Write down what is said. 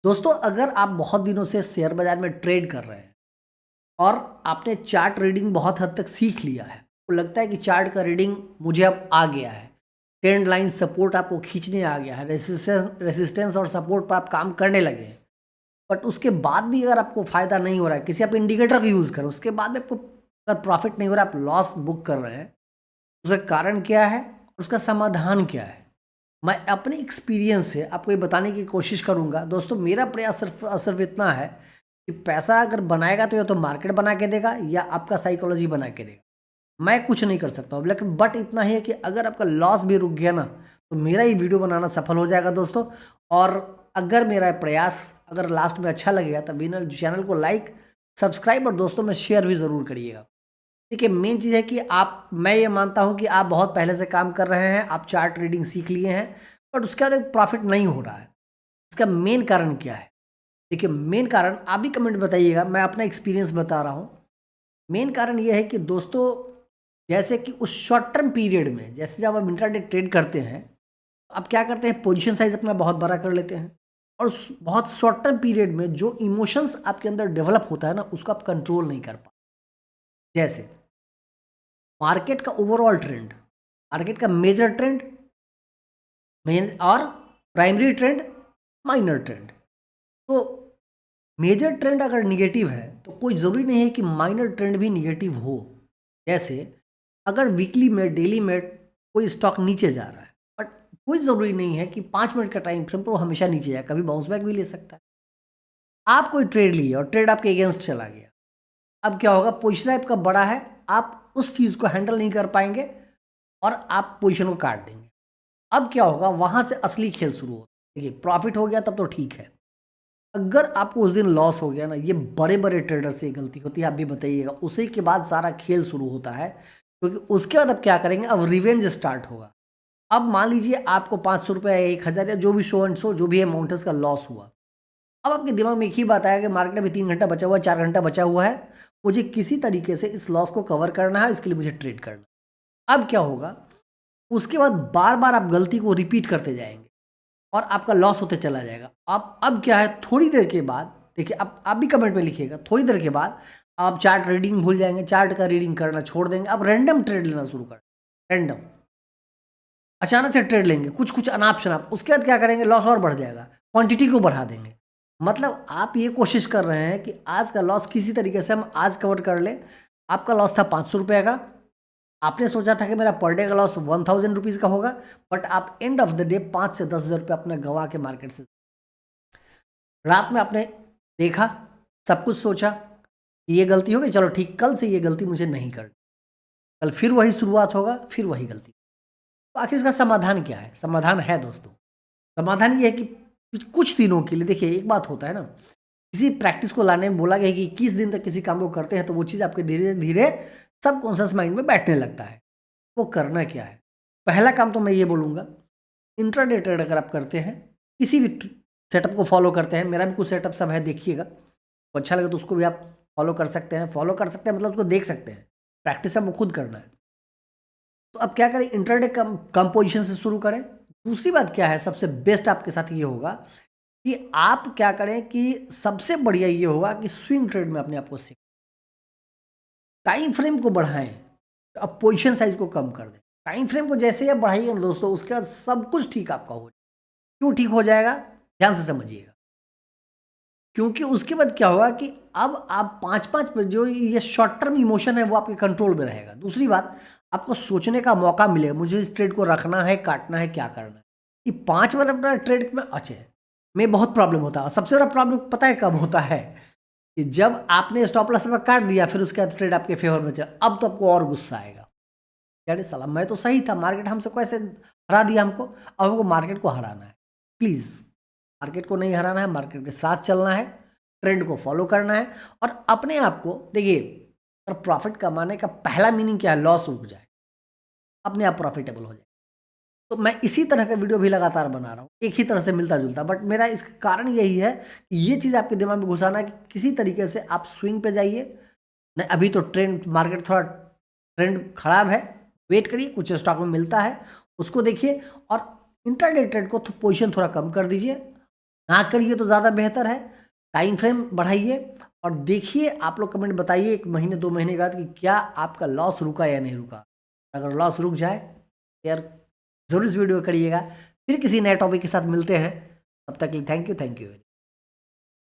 दोस्तों, अगर आप बहुत दिनों से शेयर बाजार में ट्रेड कर रहे हैं और आपने चार्ट रीडिंग बहुत हद तक सीख लिया है, तो लगता है कि चार्ट का रीडिंग मुझे अब आ गया है, ट्रेंड लाइन सपोर्ट आपको खींचने आ गया है, रेसिस्टेंस और सपोर्ट पर आप काम करने लगे हैं। बट उसके बाद भी अगर आपको फ़ायदा नहीं हो रहा है, किसी आप इंडिकेटर का यूज़ करें, उसके बाद भी आपको अगर प्रॉफिट नहीं हो रहा है, आप लॉस बुक कर रहे हैं, उसका कारण क्या है, उसका समाधान क्या है? मैं अपने एक्सपीरियंस से आपको ये बताने की कोशिश करूँगा। दोस्तों, मेरा प्रयास सिर्फ़ इतना है कि पैसा अगर बनाएगा तो या तो मार्केट बना के देगा या आपका साइकोलॉजी बना के देगा। मैं कुछ नहीं कर सकता हूँ, लेकिन बट इतना ही है कि अगर आपका लॉस भी रुक गया ना, तो मेरा ये वीडियो बनाना सफल हो जाएगा दोस्तों। और अगर मेरा प्रयास अगर लास्ट में अच्छा लगेगा तो मेरे चैनल को लाइक, सब्सक्राइब और दोस्तों में शेयर भी ज़रूर करिएगा। देखिए, मेन चीज़ है कि मैं ये मानता हूँ कि आप बहुत पहले से काम कर रहे हैं, आप चार्ट रीडिंग सीख लिए हैं, बट उसके बाद एक प्रॉफिट नहीं हो रहा है। इसका मेन कारण क्या है? देखिए, मेन कारण आप भी कमेंट बताइएगा, मैं अपना एक्सपीरियंस बता रहा हूँ। मेन कारण ये है कि दोस्तों, जैसे कि उस शॉर्ट टर्म पीरियड में, जैसे जब आप इंट्राडे ट्रेड करते हैं, आप क्या करते हैं, पोजीशन साइज़ अपना बहुत बड़ा कर लेते हैं और उस बहुत शॉर्ट टर्म पीरियड में जो इमोशंस आपके अंदर डेवलप होता है ना, उसको आप कंट्रोल नहीं कर पाते। जैसे मार्केट का ओवरऑल ट्रेंड, मार्केट का मेजर ट्रेंड, मेन और प्राइमरी ट्रेंड, माइनर ट्रेंड। तो मेजर ट्रेंड अगर निगेटिव है तो कोई ज़रूरी नहीं है कि माइनर ट्रेंड भी निगेटिव हो। जैसे अगर वीकली में, डेली में कोई स्टॉक नीचे जा रहा है, बट कोई ज़रूरी नहीं है कि 5 मिनट का टाइम फ्रेम पर वो हमेशा नीचे जाए, कभी बाउंस बैक भी ले सकता है। आप कोई ट्रेड लिए और ट्रेड आपके अगेंस्ट चला गया, अब क्या होगा, पोजिशन आपका बड़ा है, आप उस चीज़ को हैंडल नहीं कर पाएंगे और आप पोजिशन को काट देंगे। अब क्या होगा, वहाँ से असली खेल शुरू होता है। देखिए, प्रॉफिट हो गया तब तो ठीक है, अगर आपको उस दिन लॉस हो गया ना, ये बड़े-बड़े ट्रेडर से ये गलती होती है, आप भी बताइएगा। उसी के बाद सारा खेल शुरू होता है, क्योंकि उसके बाद अब क्या करेंगे, अब रिवेंज स्टार्ट होगा। अब मान लीजिए आपको ₹500 या 1000 या जो भी सो एंड सो जो भी अमाउंट है उसका लॉस हुआ। अब आपके दिमाग में एक ही बात आएगा कि मार्केट में 3 घंटा बचा हुआ है, 4 घंटा बचा हुआ है, मुझे किसी तरीके से इस लॉस को कवर करना है, इसके लिए मुझे ट्रेड करना है। अब क्या होगा, उसके बाद बार-बार आप गलती को रिपीट करते जाएँगे और आपका लॉस होते चला जाएगा। आप अब क्या है, थोड़ी देर के बाद देखिए, आप भी कमेंट में लिखिएगा, थोड़ी देर के बाद आप चार्ट रीडिंग भूल जाएँगे, चार्ट का रीडिंग करना छोड़ देंगे, आप रैंडम ट्रेड लेना शुरू कर, रैंडम। अचानक से ट्रेड लेंगे, कुछ-कुछ अनाप-शनाप, उसके बाद क्या करेंगे, लॉस और बढ़ जाएगा, क्वांटिटी को बढ़ा देंगे। मतलब आप ये कोशिश कर रहे हैं कि आज का लॉस किसी तरीके से हम आज कवर कर लें। आपका लॉस था ₹500 का, आपने सोचा था कि मेरा पर डे का लॉस ₹1000 का होगा, बट आप एंड ऑफ द डे 5 से 10,000 रुपये अपना गँवा के मार्केट से, रात में आपने देखा, सब कुछ सोचा कि ये गलती हो गई, चलो ठीक, कल से ये गलती मुझे नहीं करनी। कल फिर वही शुरुआत होगा, फिर वही गलती। तो आखिर इसका समाधान क्या है? समाधान है दोस्तों, समाधान ये है कि कुछ दिनों के लिए, देखिए एक बात होता है ना, किसी प्रैक्टिस को लाने में बोला गया है कि 21 दिन तक किसी काम को करते हैं तो वो चीज़ आपके धीरे-धीरे सबकॉन्शियस माइंड में बैठने लगता है। वो करना क्या है? पहला काम तो मैं ये बोलूँगा, इंट्राडे ट्रेड अगर आप करते हैं, किसी भी सेटअप को फॉलो करते हैं, मेरा भी कुछ सेटअप सब है, देखिएगा। तो अच्छा लगे तो उसको भी आप फॉलो कर सकते हैं, फॉलो कर सकते हैं मतलब उसको देख सकते हैं। प्रैक्टिस आपको खुद करना है। तो अब क्या करें, इंट्राडे कम कम पोजीशन से शुरू करें। दूसरी बात क्या है, सबसे बेस्ट आपके साथ ये होगा कि आप क्या करें, कि सबसे बढ़िया ये होगा कि स्विंग ट्रेड में अपने आप को सीखें। टाइम फ्रेम को बढ़ाएँ, तो अब पोजीशन साइज़ को कम कर दें। टाइम फ्रेम को जैसे ही आप बढ़ाइए ना दोस्तों, उसके बाद सब कुछ ठीक आपका हो जाएगा। क्यों ठीक हो जाएगा? ध्यान से समझिएगा। क्योंकि उसके बाद क्या होगा कि अब आप 5-5 मिनट, जो ये शॉर्ट टर्म इमोशन है वो आपके कंट्रोल में रहेगा। दूसरी बात, आपको सोचने का मौका मिलेगा, मुझे इस ट्रेड को रखना है, काटना है, क्या करना है। ये 5 मिनट अपना ट्रेड में में बहुत प्रॉब्लम होता है, और सबसे बड़ा प्रॉब्लम पता है कब होता है? कि जब आपने स्टॉप लॉस में काट दिया, फिर उसके बाद ट्रेड आपके फेवर में चला, अब तो आपको और गुस्सा आएगा। अरे साला, मैं तो सही था, मार्केट हमसे कैसे हरा दिया हमको, अब हमको मार्केट को हराना है। प्लीज़, मार्केट को नहीं हराना है, मार्केट के साथ चलना है, ट्रेंड को फॉलो करना है और अपने आप को देखिए, और प्रॉफिट कमाने का पहला मीनिंग क्या है, लॉस रुक जाए, अपने आप प्रॉफिटेबल हो जाए। तो मैं इसी तरह का वीडियो भी लगातार बना रहा हूँ, एक ही तरह से मिलता-जुलता, बट मेरा इसका कारण यही है कि ये चीज़ आपके दिमाग में घुसाना है कि किसी तरीके से आप स्विंग पे जाइए। नहीं, अभी तो ट्रेंड, मार्केट थोड़ा ट्रेंड खराब है, वेट करिए, कुछ स्टॉक में मिलता है, उसको देखिए और इंट्राडे ट्रेड को पोजीशन थोड़ा कम कर दीजिए ना करिए तो ज़्यादा बेहतर है। टाइम फ्रेम बढ़ाइए और देखिए, आप लोग कमेंट बताइए 1 महीने 2 महीने के बाद कि क्या आपका लॉस रुका या नहीं रुका। अगर लॉस रुक जाए यार ज़रूर इस वीडियो को करिएगा। फिर किसी नए टॉपिक के साथ मिलते हैं। तब तक के लिए थैंक यू वेरी मच।